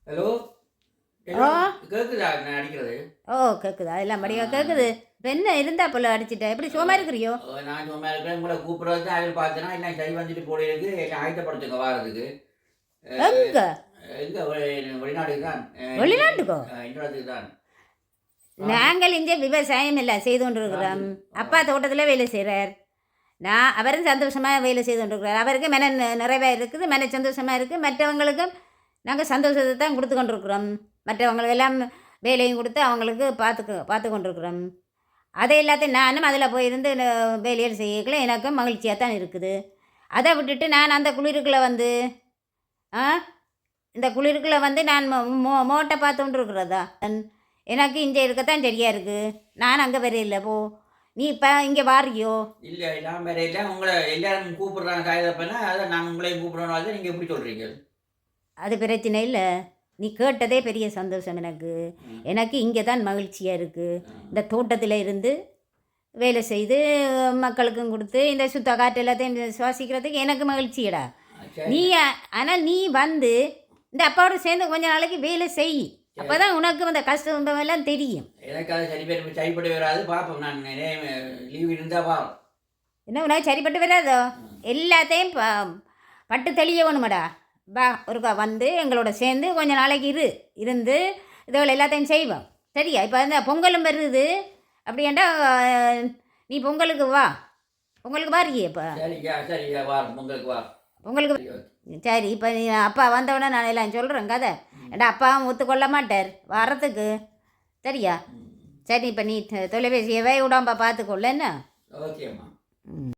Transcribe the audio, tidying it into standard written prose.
Hello ஓ கேக்குதா நான் அடிக்கிறது? ஓ கேட்குதா எல்லாம் படியாக கேட்குது. இப்போ என்ன இருந்தா போல அடிச்சிட்ட எப்படி சும்மா இருக்கிறியோ? நான் சும்மா இருக்கிறேன். உங்களை கூப்பிட்றது தான் அதில் பார்த்தேன்னா எல்லாம் சரி வந்துட்டு போல இருக்கு. எல்லாம் ஆயத்தப்படுத்துங்க வாரதுக்கு. எங்க எங்கே வெளிநாட்டுக்கு தான். வெளிநாட்டுக்கோ? இந்தியாத்துக்கு தான். நாங்கள் இங்கே விவசாயம் இல்லை செய்து கொண்டிருக்கிறோம். அப்பா தோட்டத்தில் வேலை செய்கிறார். அவரும் சந்தோஷமாக வேலை செய்து கொண்டிருக்கிறார். அவருக்கு மென நிறைவாக இருக்குது, மென சந்தோஷமாக இருக்குது. மற்றவங்களுக்கும் நாங்கள் சந்தோஷத்தை தான் கொடுத்து கொண்டிருக்கிறோம். மற்றவங்களுக்கு எல்லாம் வேலையும் கொடுத்து அவங்களுக்கு பார்த்து கொண்டிருக்கிறோம். அதை எல்லாத்தையும் நானும் அதில் போயிருந்து வேலையில் செய்யக்குள்ள எனக்கும் மகிழ்ச்சியாக தான் இருக்குது. அதை விட்டுட்டு நான் அந்த குளிருக்குள்ளே வந்து இந்த குளிருக்குள்ளே வந்து நான் மோட்டை பார்த்து கொண்டு இருக்கிறதா? எனக்கு இங்கே இருக்கத்தான் சரியாக இருக்குது. நான் அங்கே வரையில்லை போ. நீ இப்போ இங்கே வாரியோ? இல்லை நான் வேற இல்லை. உங்களை எல்லாரும் கூப்பிடுறாங்க காயதப்பனா அதை நான் உங்களையும் கூப்பிடணும். நீங்கள் எப்படி சொல்கிறீங்க? அது பிரச்சனை இல்லை. நீ கேட்டதே பெரிய சந்தோஷம் எனக்கு. எனக்கு இங்கே தான் மகிழ்ச்சியாக இருக்குது. இந்த தோட்டத்தில் இருந்து வேலை செய்து மக்களுக்கும் கொடுத்து இந்த சுத்த காற்று எல்லாத்தையும் சுவாசிக்கிறதுக்கு எனக்கு மகிழ்ச்சியடா. நீ ஆனால் நீ வந்து இந்த அப்பாவோட சேர்ந்து கொஞ்ச நாளைக்கு வேலை செய். அப்போ தான் உனக்கு அந்த கஷ்டம் எல்லாம் தெரியும். எனக்கு அது சரிப்பட்டு வராது. பார்ப்போம். நான் லீவ் இருந்தால் பா. என்ன உனக்கு சரிப்பட்டு வராதோ? எல்லாத்தையும் பட்டு தெளிய வேணுமாடா. வா ஒருக்கா வந்து எங்களோட சேர்ந்து கொஞ்ச நாளைக்கு இருந்து இதுகள் எல்லாத்தையும் செய்வோம். சரியா? இப்போ இந்த பொங்கலும் வருது. அப்படின்ட்டா நீ பொங்கலுக்கு வா. பொங்கலுக்கு வாரியே இப்போ? சரியா வா. பொங்கலுக்கு வா. பொங்கலுக்கு சரி. இப்போ நீ அப்பா வந்தவுடனே நான் எல்லாம் சொல்கிறேன் கதை. ஏண்டா அப்பாவும் ஒத்துக்கொள்ள மாட்டார் வரத்துக்கு. சரியா? சரி இப்போ நீ தொலைபேசியவே விடாம்பா பார்த்துக்கொள்ள என்ன? ஓகேம்மா.